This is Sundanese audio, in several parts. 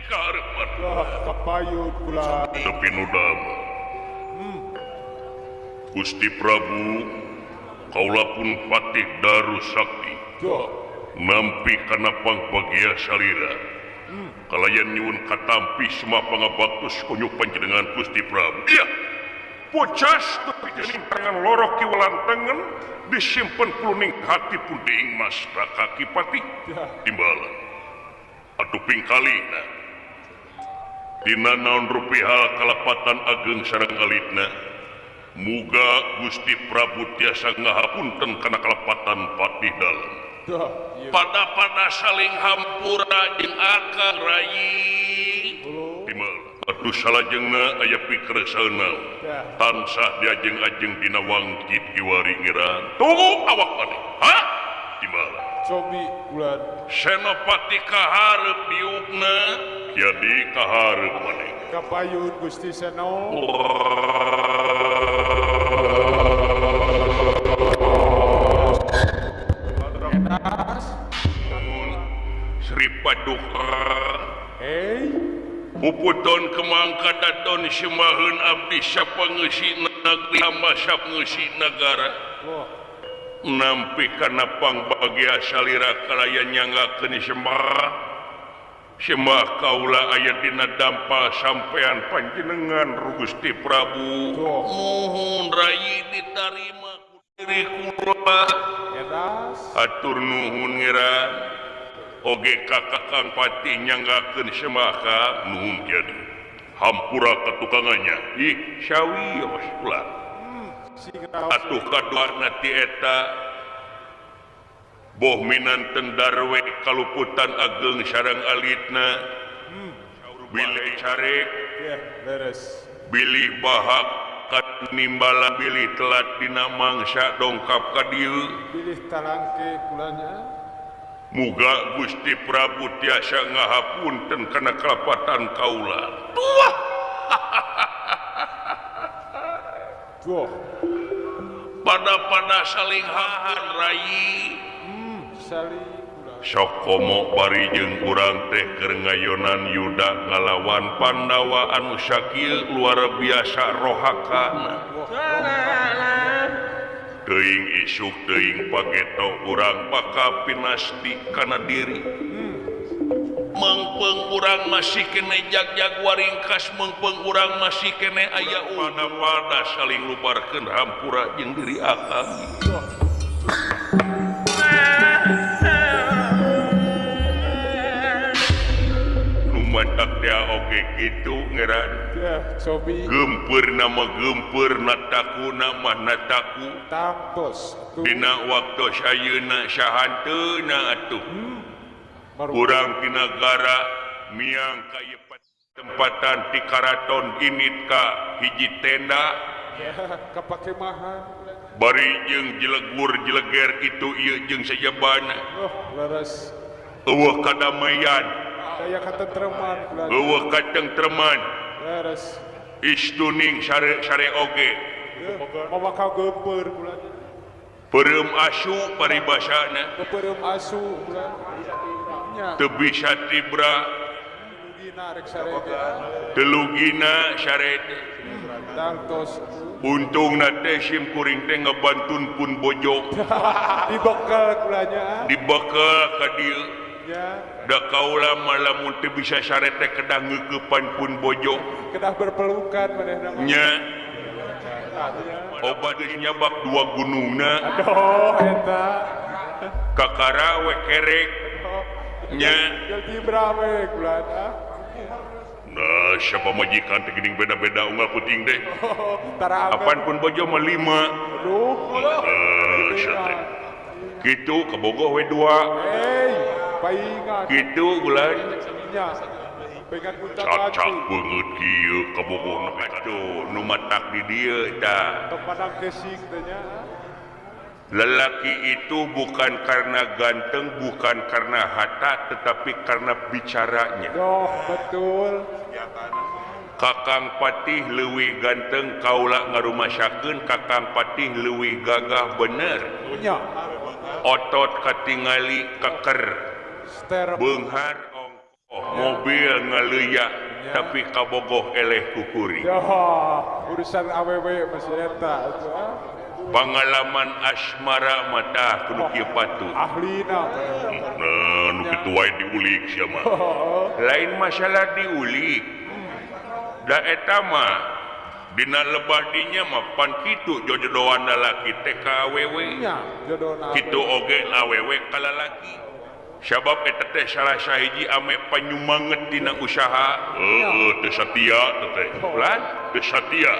kaharepan kapayut kula tapi nudama Gusti Prabu kaula pun patih daru sakti nampi kana pangbagia salira kalayan nyuwun katampi semua pangabaktus kunyu panjenengan Gusti Prabu iya pocas tapi jadi tangan lorok kiwalantengan disimpan puluning hati pun diing mas kaki patih timbalan atuh pingkalina dina naon rupiah kalapatan ageng sareng alitna muga Gusti Prabu tiasa ngahapunten kana kalapatan patih dalam pada saling hampura jeung akang rayi timal atuh salajengna aya pikereusna tansah diajeng-ajeng dina wangkit kiwari ngiran tunggu awak maneh ha timal cobi bulan senopati kaharep diukna jadi kaharep maneh kapayut Gusti Seno Sri Paduka Puputon kemangka daton semaheun abdi sapa ngeusi negeri hamba sap ngeusi negara nampi kana pangbagia salira kalaya nyanggakeun sembah kaula aya dina dampal sampean panjenengan Gusti Prabu nuhun rayi ditarima ku diri kula atur nuhun ngiran oge kakang pati nyanggakeun semaka nuhun jadi hampura katukangannya ih sawios pula atuh kaduana ti eta boh minanten darwe kaluputan ageng sareng alitna bilih carek bilih bahak nimbala bilih telat dina mangsa dongkap ka dieu bilih talangke kulanya muga Gusti Prabu tiasa ngahapunten kana kalapatan kaula tuh pada saling hahan rayi saling sok komo bari jeung urang teh keur ngayonan yuda ngalawan Pandawa anu sakieu luar biasa rohakana teuing isuk teuing pageto urang bakal pinasti kana diri mengpeung urang masih kene jag-jag waringkas mengpeung urang masih kene aya pada saling lubarkeun hampura jeung diri akang lumatak dia oge kitu ngeran cobi gempeur nama gempeur nataku nama nataku tapos dina waktu sayeuna sahanteuna atuh urang ti nagara miang ka ieu tempatan ti karaton ginit ka hiji tenda kapake mahan bari jeung jelegur jeleger kitu ieu jeung sajabana laras eueuh kadamaian daya katentreman eueuh katentreman laras istuning sare oge mawaka geupeur bulan Pereum asu paribasana kepereum asu bulan teu bisa tibra gina rek sarege telugina sarete tangtos untungna teh sim kuring teh ngabantun pun bojong dibekel kulanya dibekel ka dieu ya da kaula malamun teu bisa sarete kedah ngeukepan pun bojong kedah berpelukan manehna nya obat geus nyabak dua gunungna aduh eta kakara we kerek nya jadi berapa bulan nah siapa majikan teh geuning beda-beda unggal puting deh tara apan pun bojo mah 5 aduh sateh kitu kabogoh we 2 paingan kitu bulan nya pengen kuntak cacak lagi beungeut kieu kabogoh na atuh nu matak di dieu tah kepadang kesing teh nya lelaki itu bukan karena ganteng bukan karena harta tetapi karena bicaranya betul Kakang Patih leuwih ganteng kaula ngarumasakeun Kakang Patih leuwih gagah bener nya otot katingali keker beunghar mobil ngaleyak tapi kabogoh eleh kukuri. Ya, urusan awewe masih eta atuh. Pengalaman asmara mata kudu kieu patut. Ahlina. Nah, nu kitu wae diulik sia mah. Lain masalah diulik. Da eta mah dina lebah dinya mah pan kitu jodohan lalaki teh ka awewe. Nya, jodohna. Kitu oge awewe ka lalaki. Sabab eta teh salah sahiji ame panyumanget dina usaha. Teu satia teh. Lan teu satia.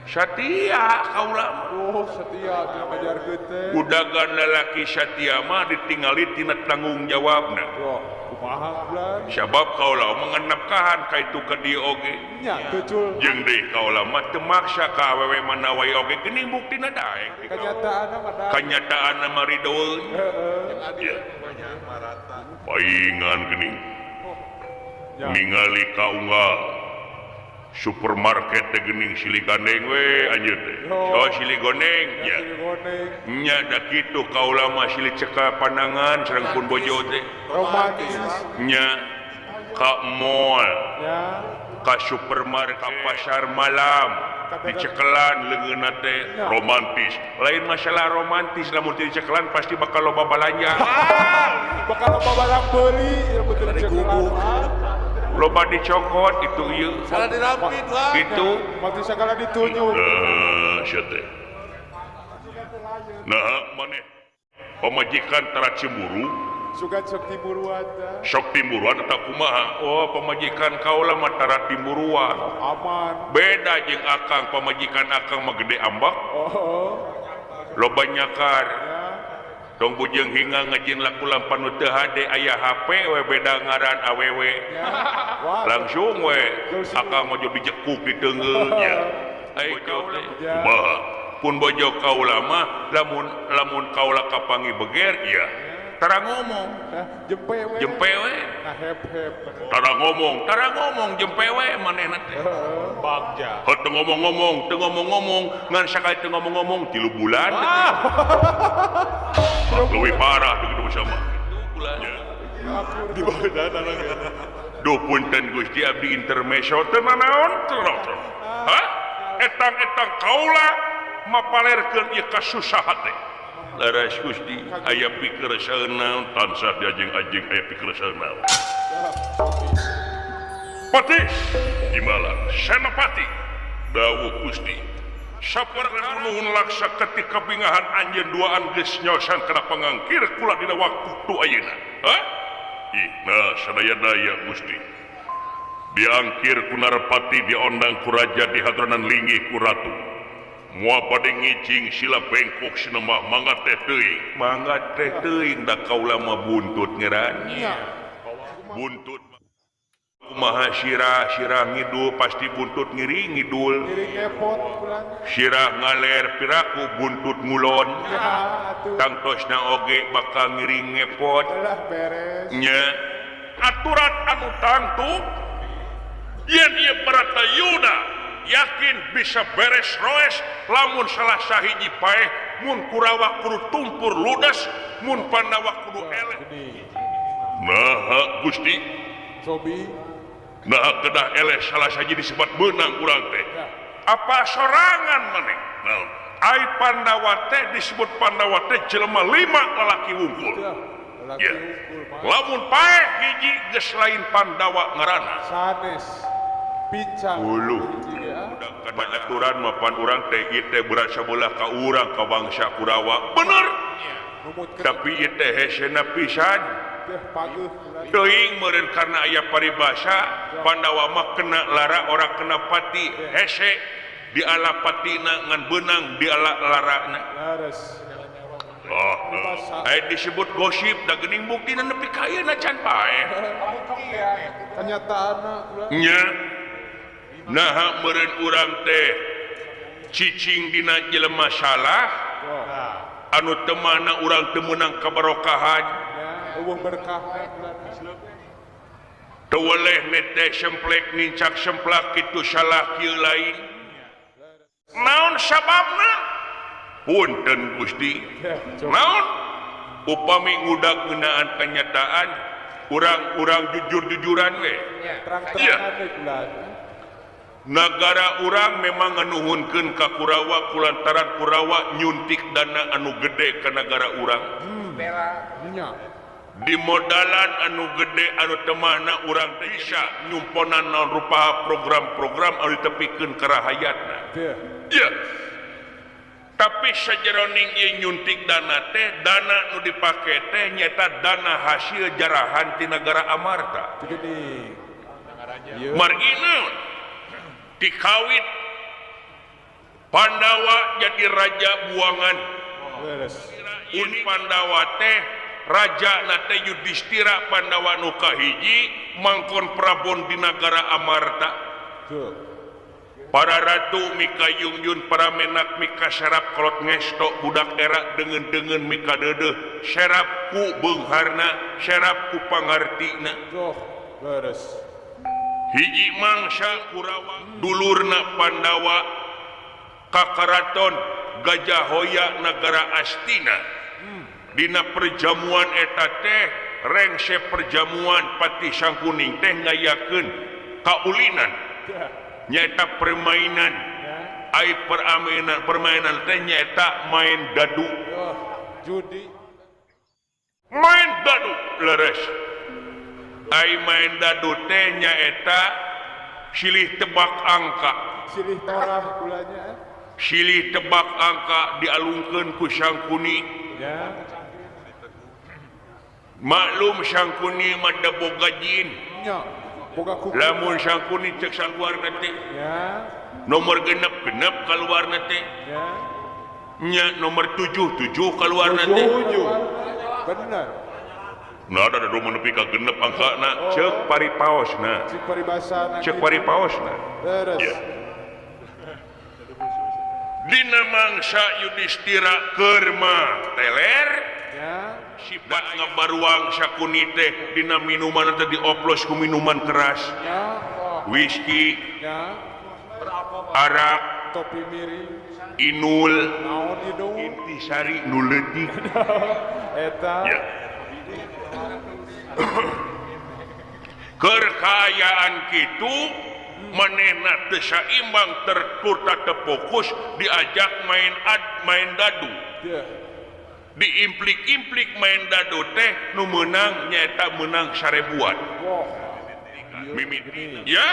Satia kaula Oh, setia dina ngajarkeun teh. udagan lalaki satia mah ditinggali tina tanggung jawabna. Yo, kumaha bulan? Sabab kaula mengenapkahan ka itu ka dieu oge. Nya, betul. Jeung deui kaula mah teu maksa ka awewe mana wae oge geuning buktina daek. Kenyataanna mah da. Kanyataanna mah ridoeun. Ya. Paingan geuning. Ya. Ningali kaunggal supermarket teh geuning silih gandeng we anjeun teh. Oh silih gondeng nya. Nya da kitu kaula mah silih cekal pandangan sareng pun bojo teh. Romantis. Nya ka mall, Ya. ka supermarket, ka pasar malam, dicekelan leungeunna teh romantis. Lain masalah romantis lamun teu dicekelan pasti bakal loba balanja. Bakal loba barang beuli, ilmu teu cekelan. Loba dicokot itu ieu. Salah dirampit lah. Gitu. Mati sakala ditunjuk. Sia teh. Nah, maneh pamajikan tara cemburu, Sugan sok timuruan dah. sok timburuan eta kumaha? Oh, pamajikan kaula mah tara timburuan. Aman. Beda jeung akang, pamajikan akang mah gede ambak, Oh. loba nyakar. Ya. Tong bujeng hinga ngajin lakulan panu teu hade aya HP we beda ngaran awewe. Ya. Wah. Langsung we akang mah jadi jekuk di teungeun nya. Ai kaula kumaha? Pun bojo kaula mah lamun kaula kapangi beger ya. Tara ngomong, Jempe we. jempe we. Nah, hep. Tara ngomong jempe we manehna teh. Bagja. Teu ngomong-ngomong, ngan sakali teu ngomong-ngomong 3 bulan. Leuwih parah teu kitu sama. Bulan. Di bawah dana Duh punten Gusti abdi intermezzo teu nanaon terus. Hah? Etang-etang kaula mapalerkeun ieu kasusaha teh. Laras Gusti aya pikir saeunaon tansah diajeng ajeng aya pikir saeunaon. Pati Dimalang Senopati dawuh Gusti saperna nuhun laksa ketika bingahan anjeun duaan geus nyosan kana pangangkir kula dina waktu tu ayeuna. Hah? Ih, nah sadaya daya Gusti. Diangkir ku Narpati diondang ku raja di hadranan linggih ku ratu. Mua pada ngicing sila bengkok sinemah mangga teh teuing. Mangga teh teuing da kaula mah buntut ngeran. Buntut kumaha sirah ngidul pasti buntut ngiri ngidul. Kiri kepot bulan. Sirah ngaler piraku buntut ngulon. Ya, atuh. Tangtosna oge bakal ngiri ngepot. Udah beres. Nya aturan anu tangtu yen ieu Bratayuda yakin bisa beres roes lamun salah sahiji paeh mun Kurawa kudu tumpur ludas mun Pandawa kudu eleh. Nah Gusti Sobi. nah kedah eleh salah saji disebut menang urang teh apa sorangan maneh naon ai Pandawa teh disebut Pandawa teh jelema 5 lalaki wungkul. Laki Ya. unggul, Pak. Lamun paeh hiji geus lain Pandawa ngaranna. Sanes. Pincang. Uluh. Ya. Banyak aturan mapan urang teh ieu teh berat sabelah ka urang ka bangsa Kurawa. Bener. Numut ke Tapi ieu teh hesena pisan. teh pageuh bulan. Teuing meureun karna aya paribasa Pandawa mah kena lara ora kena pati hese di ala patina ngan beunang di ala larana. Laras. Aya disebut gosip da geuning buktina nepi ka ayeuna can paeh. Kenyataanna bulan. Nya nah meureun urang teh cicing dina jelema salah Wah. anu teu mana urang teu meunang kabarokahan Ya, eueuh berkahna bulan. teu weleh neteh semplek nincak semplak kitu salah kieu lain. Naon sababna? Punten Gusti. Ya, coba. Naon? Upami ngudag ngeunaan kenyataan urang jujur-jujuran we. Terang-terangan deh bulan. Nagara urang memang nganuhunkeun ka Kurawa kulantaran Kurawa nyuntik dana anu gede ke negara urang. Nya. Di modalan anu gede anu temahna urang teh bisa nyumponan naon rupa program-program anu ditepikeun ka rahayatna. Ya. Tapi sajeroning ieu nyuntik dana teh dana nu dipake teh nyata dana hasil jarahan ti negara Amarta. Gini. Margina dikawit Pandawa jadi raja buangan. Un Pandawa teh raja nate Yudhistira Pandawa nu kahiji mangkon Prabon di negara Amarta. Para ratu mika yungyun para menak mika serap kolot ngesto budak era dengan mika dedeh serap ku beungharna serap ku pangartina. Hiji mangsa Kurawa dulurna Pandawa ka karaton Gajahoya negara Astina. Dina perjamuan eta teh rengse perjamuan Patih Sangkuning teh ngayakeun kaulinan nyaeta permainan ai permainan teh nyaeta main dadu. Judi. Main dadu leres. Ai main dadu teh nyaeta silih tebak angka. Silih torah bulannya. Silih tebak angka dialungkeun ku Sangkuni. Ya. Maklum Sangkuni mah da boga jin. Nya. Boga kuku. Lamun Sangkuni cek saluarna teh Ya. nomor genep kaluarna teh Ya. nya nomor 77 kaluarna teh. Benar. Nah ada rumah nepi ka genep angkana cek paripaosna. Cik paribasana. Cek paripaosna. Beres. Ya. Dina mangsa Yudhistira keur mah teler Ya. sifat ngabaruang Sakuni teh dina minuman teh dioplos ku minuman keras. Ya. Whisky, Ya. arak, Topi miring. inul, Naon itu? intisari nu leutik. Eta. Ya. Kekayaan kitu manehna teu saimbang terturta terfokus diajak main dadu. Ya. Diimplik-implik main dadu teh nu meunang nyaeta meunang sarebuan. Wah. Mimiti ya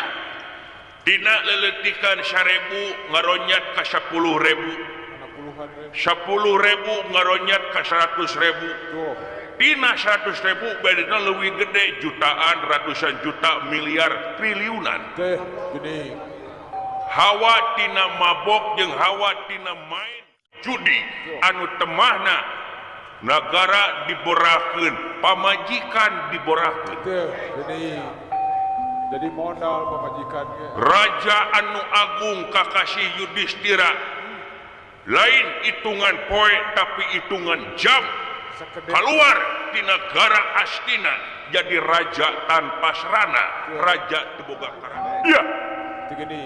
dina leletikan 1000 ngaronyat ka 10.000 10.000 ngaronyat ka 100.000 Tuh. dina 100.000 bedana leuwih gede jutaan ratusan juta miliar triliunan. Teh gini. Hawa tina mabok jeung hawa tina main judi anu temahna negara diborahkeun pamajikan diborahkeun. Teh gini. Jadi modal pemajikan ge. Raja anu agung Kakasih Yudhistira lain hitungan poe tapi hitungan jam keluar di negara Astina jadi raja tanpa serana, raja teboga karana. Iya. Gini.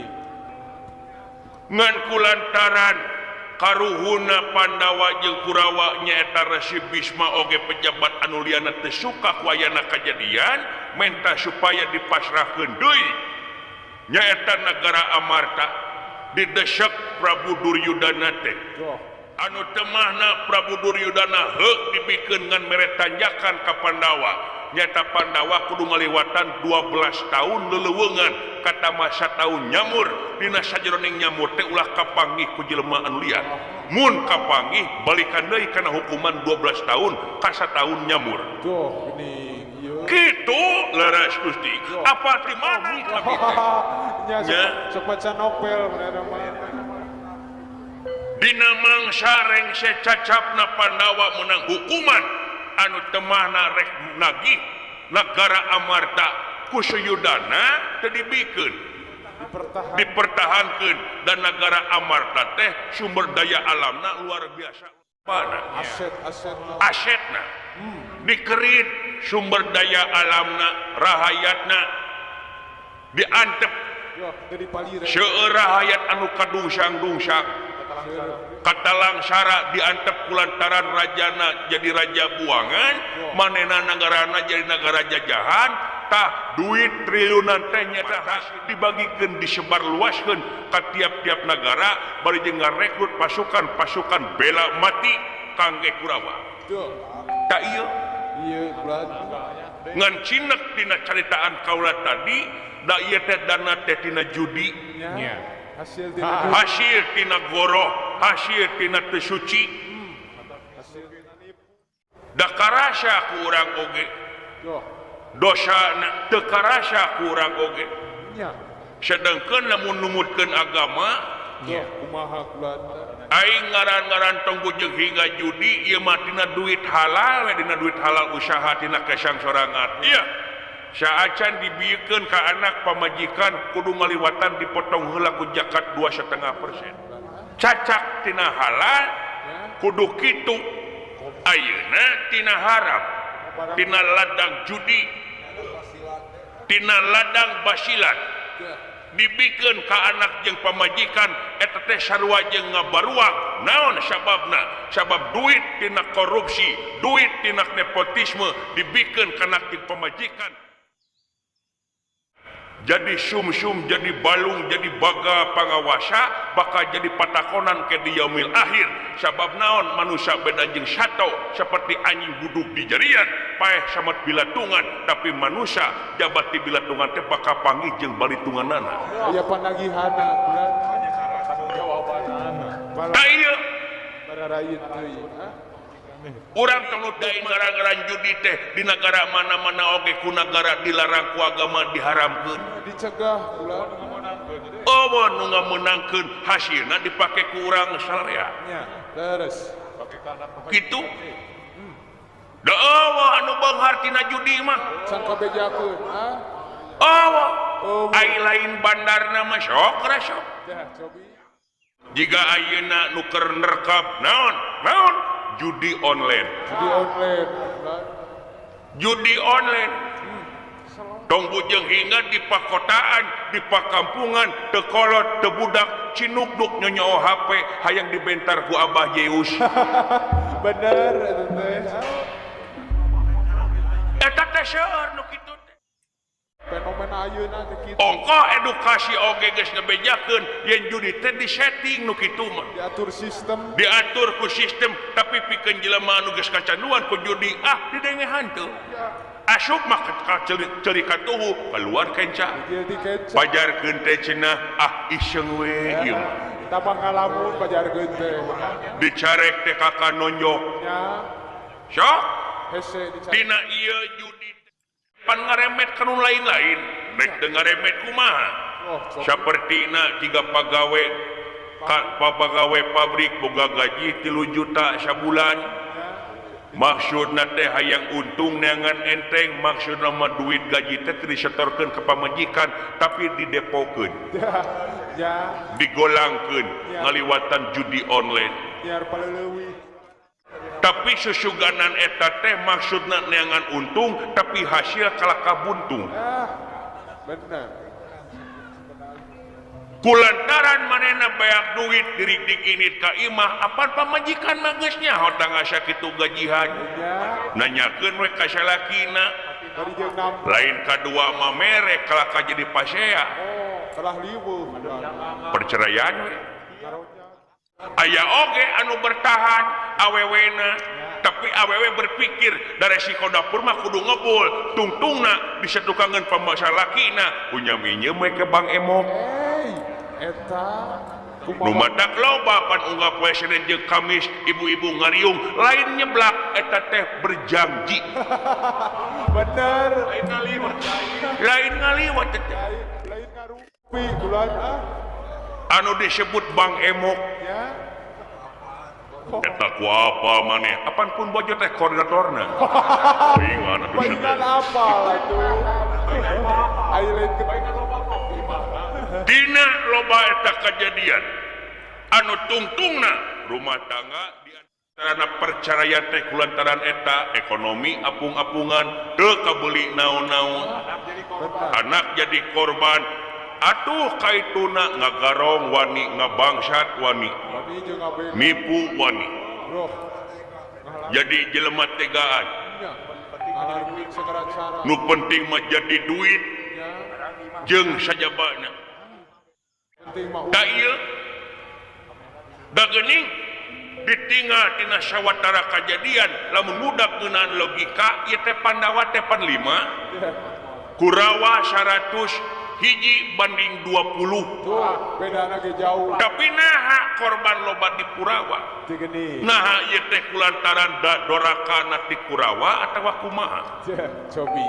Ngan kulantaran karuhuna Pandawa jeung Kurawa nyaeta Resi Bisma oge pejabat anu liana teu suka ku ayana kajadian menta supaya dipasrahkeun deui nyaeta negara Amarta didesak Prabu Duryudana teh. Anu temahna Prabu Duryudana heuk dibikeun ngan mere tanjakan ka Pandawa. Nyata Pandawa kudu ngaliwatan 12 tahun leuleungan kata masa tahun nyamur dina sajeroning nyamur teh ulah kapanggih ku jelema anu liar. Mun kapanggih balikan deui kana hukuman 12 tahun ka satahun nyamur. Tuh gini. Kitu leres Gusti. Apa di mana kami teh? Nya sok baca novel bener mah. Dina mangsa rengse cacapna Pandawa menang hukuman anu temahna rek nagih negara Amarta ku Suyudana teu dibikeun dipertahankeun dan negara Amarta teh sumber daya alamna luar biasa. Mana asetna dikerit sumber daya alamna rahayatna diantep seueur rahayat anu kadungsang-dungsang katalang syara diantep kulantaran rajana jadi raja buangan, manena negarana jadi negara jajahan, tah duit triliunan teh nyata dibagikeun disebar luaskeun ka tiap-tiap negara bari jeung ngarekrut pasukan bela mati kangge Kurawa. Tak ieu? Iya, bulan. Ngan cinek tina caritaan kaula tadi, da ieu teh dana teh tina judi. Ya. Hasil Hasil tina goroh, hasil tina teu suci. Da karasa ku urang oge. Dosana teu karasa ku urang oge. Ya. Sedengkeun lamun numutkeun agama, Ya, kumaha bulan. aing ngaran-ngaran tonggu jeung hingga judi ieu mah tina duit halal we dina duit halal usaha tina kesang sorangan. Iya. Saacan dibiekeun ka anak pamajikan kudu ngaliwatan dipotong heula ku zakat 2,5%. Cacak tina halal kudu kitu. Ayeuna tina haram. Tina ladang judi. Tina ladang basilat. Dibikeun ka anak jeung pamajikan eta teh sarua jeung ngabaruang. Naon sababna? Sabab duit tina korupsi, duit tina nepotisme dibikeun ka anak jeung pamajikan. Jadi sumsum, jadi balung, jadi baga pangawasa, bakal jadi patakonan ke di yaumil akhir. Sabab naon manusia beda jeung sato, seperti anjing buduk di jarian, paeh samet bilatungan, tapi manusia jabat di bilatungan teh bakal panggih jeung balitunganana. Aya panagihana bulan. Da ieu Bararayeun teuing. urang tanglut deui ngaran-ngaran judi teh di negara mana-mana oge ku negara dilarang ku agama diharamkeun. Dicegah bulan. Oh, nu ngameunangkeun hasilna dipake ku urang salea. Ya, beres. Kitu. Da eueuh anu beunghar tina judi mah. Can kabejakeun, ha? Eueuh. Ai lain bandarna mah sok rasok. Teh cobi. Jika ayeuna nu keur nerekap naon? Judi online. Jadi online bulan. Judi online. Tong bujeng hingga di pakotaan, di pakampungan, teu kolot, teu budak, cinukduk nyonyo HP hayang dibentar ku Abah Zeus. Bener eta teh. Eta teh seueur nu kitu teh. Fenomena ayeuna teh kitu. Ongko edukasi oge geus ngabejakeun yen judi teh di setting nu kitu mah. Diatur sistem. Diatur ku sistem tapi pikeun jelema anu geus kacanduan ku judi didengehan teu. Asup mah ceuri katuhu keluar kenca. Jadi keca. Pajarkeun teh cenah iseng we ieu. Tambah ngalamun pajarkeun teh. Dicarek teh kakak nonjok. Ya, Sok hese dicari. tina ieu judi pan ngaremet kanu lain-lain. Rek teu ngaremet kumaha? Oh, coba. Sapertina jiga pagawe pabrik boga gaji 3 juta sabulan. Maksudna teh hayang untung neangan enteng, maksudna mah duit gaji teh teu disetorkeun ke pamajikan tapi didepokeun, Ya, digolangkeun ngaliwatan judi online. biar paleleuwih. Tapi susuganan eta teh maksudna neangan untung tapi hasil kalaka buntung. Bener. Kulantaran manehna beak duit dirik init ka imah apan pamajikan mah geus nyaho tangasa kitu gajihan. Ya, Nanyakeun we ka salakina, dari jeung nampung. lain kadua mah mere kalaka jadi pasea. Telah liweuh. Perceraian we. Karonya. Aya oge anu bertahan awewena, tapi awewe berpikir da resiko dapur mah kudu ngebul, tungtungna bisa tukangan pamasalakina, punya minjem we ke Bang Emok. Eta Nu madak loba pan unggah presiden jeung Kamis ibu-ibu ngariung lain nyeblak eta teh berjanji. bener. Lain ngaliwat teh. Lain ngarupi bulan Anu disebut Bang Emok Ya. eta ku apa maneh apan pun bojo teh koordinatorna. Ingan atuh Baingan apa lah tuh? Ayo lain ke dina loba eta kejadian anu tungtungna rumah tangga di antarana perceraian teh kulantaran eta ekonomi apung-apungan teu kabeuli naon-naon, anak jadi korban atuh kaituna ngagarong wani ngabangsat wani Wani jeung abeng. nipu wani Bro. jadi jelema tegaan Nya. Ngalarkeun sekerat sara. nu penting mah jadi duit Nya. jeung sajabana Penting mah da ieu da geuning ditinggal tina sawatara kajadian lamun budak ngeunaan logika ieu teh Pandawa teh 45 Kurawa 100 hiji banding 20 tuh bedana ge jauh. tapi naha korban loba di Kurawa Teu geuning. naha ieu teh kulantaran dorakana ti Kurawa atawa kumaha Cobi.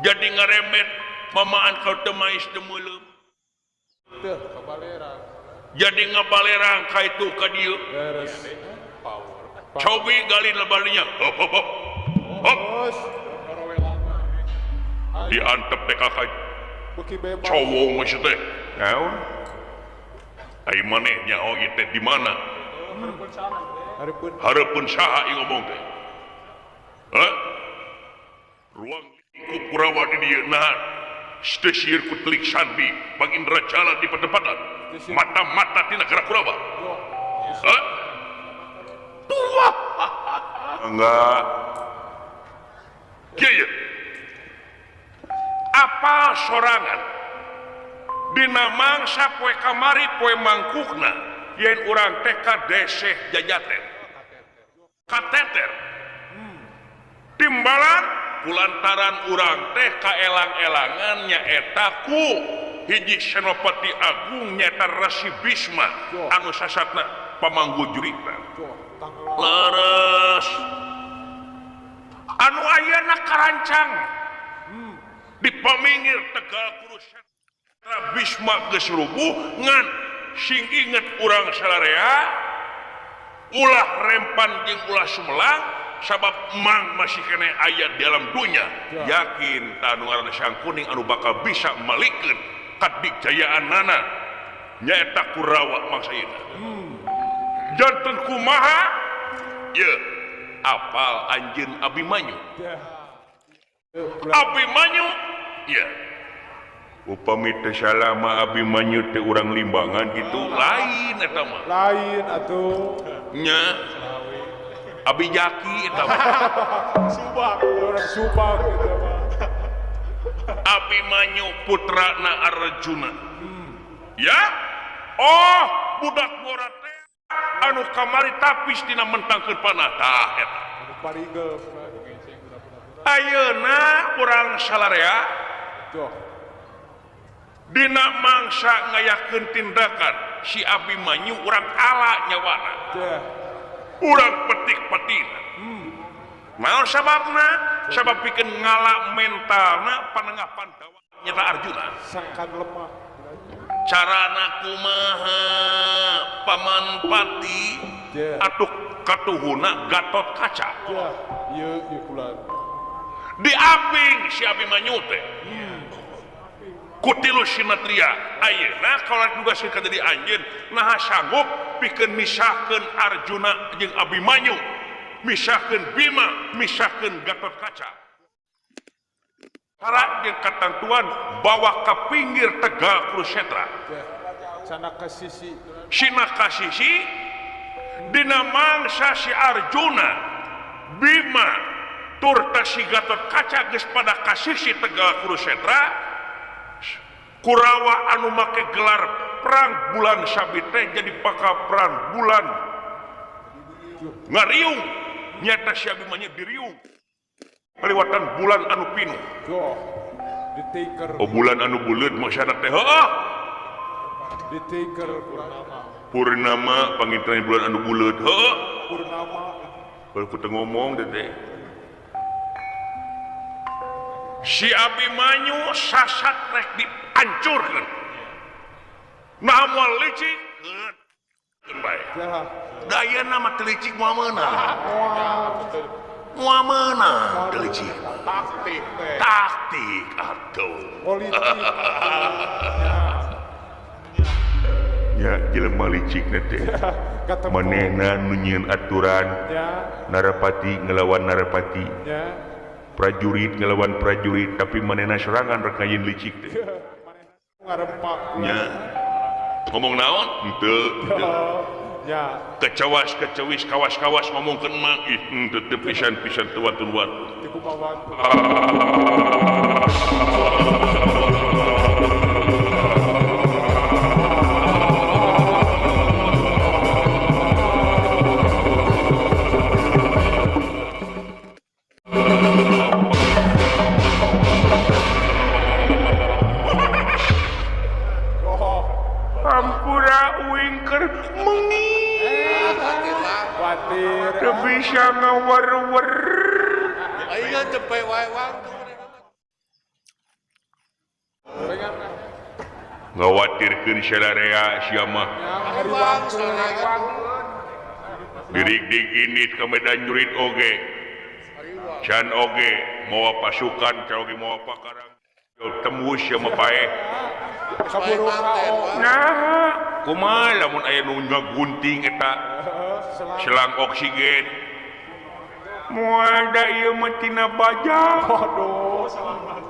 jadi ngaremet mamaan kau teu mais teu meuleuh Teu kabalera. jadi ngabalerang ka itu ka dieu Beres. cobi gali lebalinya hop hop hop hop Bos. diantep teh ka Beki bebas. cowok masih teh naon ai maneh nyaho ieu teh di mana Hareupeun. hareupeun saha ieu ngomong teh hah ruang lingkup Kurawa di dieu nah stasiun ku telik sandi pangindra jala di pedepatan mata-mata tina negara Kurawa hah tua enggak kieu apa sorangan dina mangsa poe kamari poe mangkukna yen urang teh kadeseh jajaten kateter timbalan kulantaran urang teh kaelang-elangan nyaeta ku hiji senopati agung nyaeta Rasi Bisma anu sasatna pamanggu jurita leres anu ayeuna karancang di paminggir Tegal Kurusetra Bisma geus rubuh ngan sing inget urang salarea ulah rempan jeung ulah sumelang sabab mang masih kene aya di alam dunya yakin tanu ngaranna Sang Kuning anu bakal bisa malikeun kadikjayaanana nyaeta Kurawa maksayna janten kumaha ye apal anjeun Abimanyu Abimanyu ya upami teh salama Abimanyu teh urang limbangan gitu lain eta mah Lain atuh. nya Abi Jaki eta mah Subang. Orang Subang gitu mah. Abimanyu putrana Arjuna ya oh budak bora teh anu kamari tapis dina mentangkeun panah tah eta Anu parigel. ayeuna urang salarea Tuh. dina mangsa ngayakeun tindakan si Abimanyu urang ala nyawana Teh. urang petik-petina naon sababna sabab pikeun ngala mentalna panengah Pandawa nyata Arjuna Sangkan lemah. carana kumaha Paman Pati atuh katuhuna Gatot Kaca Ya, ieu kulan. diaping si Abimanyu teh kutilu sinatria ayeuna kalau juga sing jadi anjeun nah sanggup pikeun misahkeun Arjuna jeung Abimanyu misahkeun Bima misahkeun Gatot Kaca cara jeung katentuan bawa ka pinggir Tegal Kurusetra Teh. Sana ka sisi. sina kasisi dina mangsa si Arjuna Bima turta si Gatot Kaca geus pada kasisi Tegal Kurusetra Kurawa anu make gelar perang bulan sabit teh jadi bakal perang bulan ngariung nyata si Abimanyu diriung kaliwatan bulan anu pinuh Tuh. Diteker. oh bulan anu buleud masyarakat teh heuh Diteker Purnama. Purnama panginten bulan anu buleud heuh Purnama. kalau kita ngomong teh si Abimanyu sasat rek dihancurkeun nah moal licik keun bae Teh. daya nama teu licik moal meunang Wah. moal meunang teu licik Taktik teh. taktik atuh Politik. nya jelema licikna teh Ketemu. manehna nu nyieun aturan Ya. narapati ngelawan narapati Ya. prajurit ngelawan prajurit tapi manehna sorangan rek ngayeun licik teh ngarempaknya ngomong naon henteu ya kecewis kawas ngomongkeun mah ih teu pisan teu watun-watun di kumawan Ampura uing keur mengi khawatir teu bisa ngawer-wer Aing cepet wae waktu. ngawatirkeun sadarea sia mah hari waktu dirig init ka medan jurid oge can oge mawa pasukan can oge mawa pakarang tembus ya mah paeh kaburu kaon nah kumaha lamun aya nu ngagunting eta selang oksigen moal da ieu mah tina baja aduh salamat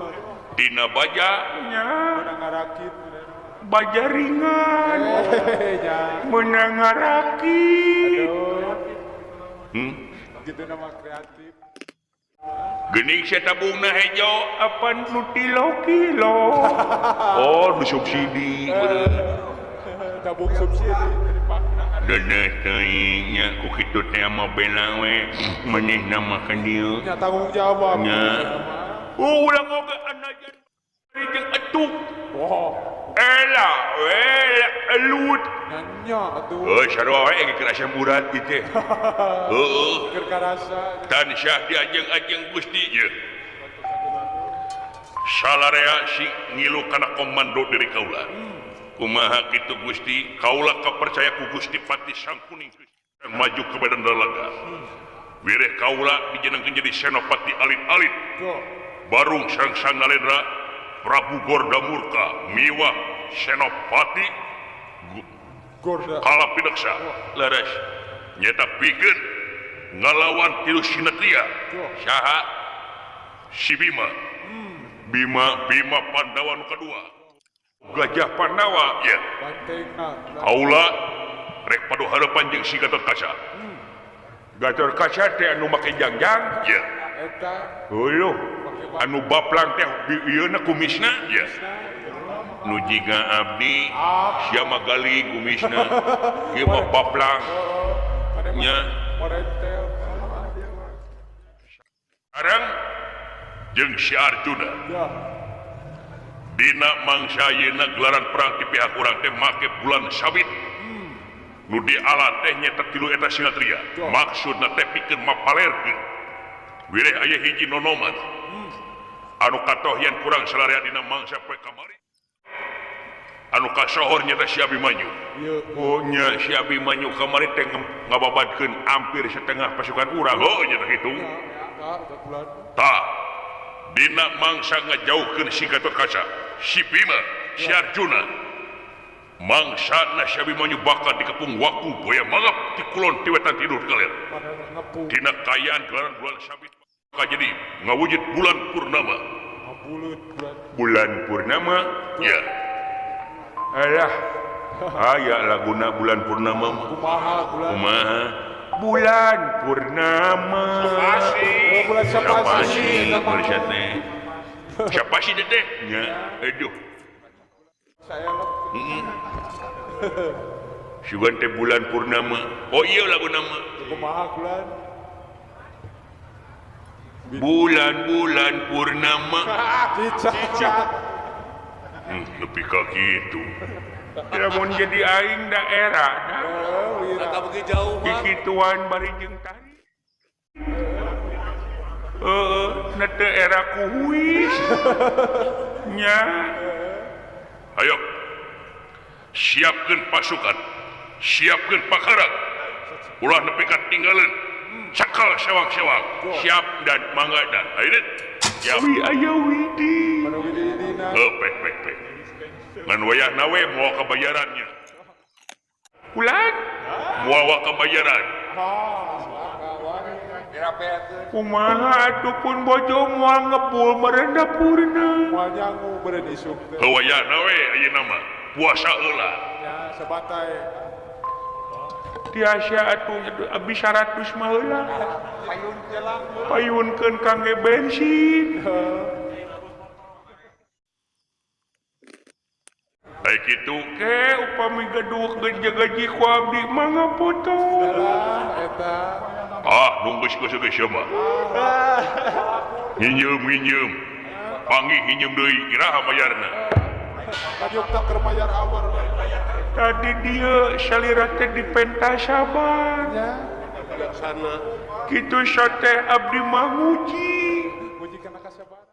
tina baja nya menang ngarakit baja ringan ya menang ngarakit aduh gitu nama kreatif geuning sia tabungna hejo apa nu kilo oh nu subsidi tabung subsidi dana teuing nya ku kitu teh mah bela we manehna mah ka dieu nya tanggung jawab nya ulang oge anajan jeung etuk wah ela elut nanya atuh sarua wae ge kerasa murat ieu teh heueuh keur karasa tan syah diajeng-ajeng Gusti ye salarea si ngilu kana komando dari kaula kumaha kitu Gusti kaula kapercaya ku Gusti Pati Sangkuning dan maju ke medan dalaga wireh kaula dijenengkeun jadi senopati alit-alit barung sang nalendra Prabu Gordamurka miwah senopati gorda Kalapidaksa leres nyata pikeun ngalawan tilu sinatria saha si Bima Pandawa nu kadua Gajah Pandawa ya bantengna kaula rek padu harapan jeung si Gatot Kaca teh anu make jangjang ya eta heuh anu baplang teh ieuna kumisna ya nu jiga abdi sia magali kumisna ieu mah baplang nya moretel sareng jeung si Arjuna ya dina mangsa yeuna gelaran perang ti pihak urang teh make bulan sabit nu di alat teh nyata tilu eta sinatria maksudna teh pikeun mapalerkeun wireh aya hiji nonoman anu katohyan kurang salarea dina mangsa poe kamari anu kasohor nyata si Abimanyu oh nya si Abimanyu kamari teh ngababadkeun hampir setengah pasukan urang oh nyata kitu tah dina mangsa ngajauhkeun si Gatot-Kaca si Bima si Arjuna mangsa si Abimanyu bakal dikepung waku boya mangap di kulon ti wetan tidur kalian dina kayaan gelaran bulan sabit maka jadi ngawujud bulan purnama bulan purnama ya alah aya laguna bulan purnama kumaha bulan purnama bulan Syapasi siapa sih teh nya aduh saya lo sugan teh bulan purnama oh iya lagu nama kumaha bulan purnama dicacat lebih ke gitu lamun jadi aing daerah Kata begitu jauh mah. dikituan bari jeung tari nete era kuhuis nya ayo siapkeun pasukan siapkeun pakarang ulah nepi ka tinggalin cakal sewang-sewang siap dan manggadan ayo siap aya widi pek ngan wayah nawe moal kabayarannya ulan moal kabayaran kumaha atuh pun bojo moal ngebul meureun dapurna Moal nyangu beureun isuk teh. hawayana we ayeuna mah puasa heula Ya sebatai. tiasa atuh abis 100 mah heula Payun jelang. payunkeun kangge bensin ai kitu ke upami gaduh gaji ku abdi mah ngapotong Lah eta. nunggu geus mah nginyeum panggih nginyeum deui iraha bayarna Kadiuk tak keur bayar awal. tadi dia salira teh dipenta sabar Ya. Bijaksana. kitu sateh abdi mah nguji Puji kana kasabaran.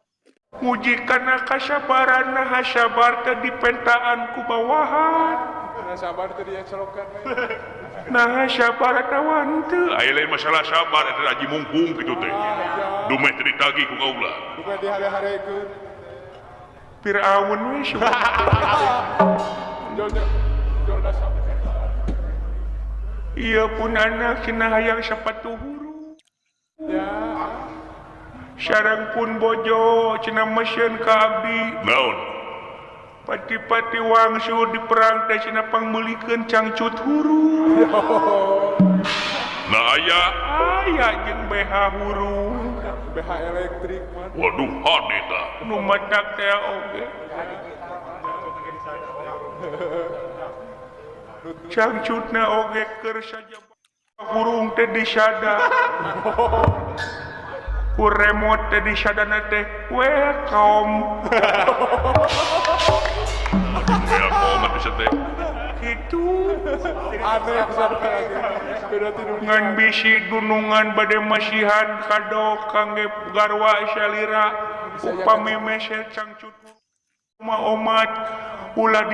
nguji kana kasabaran nah sabar teh dipentaan ku bawahan Nah sabar teh diecelokan we. nah sabar tawan teu aya lain masalah sabar eta aji mungkung kitu teh dumeh teu ditagih ku kaula Bukan di hari-harikeun. Firaun we Jol da sabar. iya pun anak cenah hayang sapatu huru Ya. sareng pun bojo cenah meusieun ka abdi naon pati-pati wangsul di perang teh cenah pangmeulikeun cangcut huru nah aya aya jeung BH huru BH elektrik mah. waduh hade tah nu matak teh oge cangcutna oge keur saja hurung teh disada ku remote teh disadana teh welcome ya komat bisa teh gitu Aneh sampai lagi. Beda tidur. ngan bisi gunungan bade masihan kado kangge garwa salira upami mesel cangcut ma omat ulah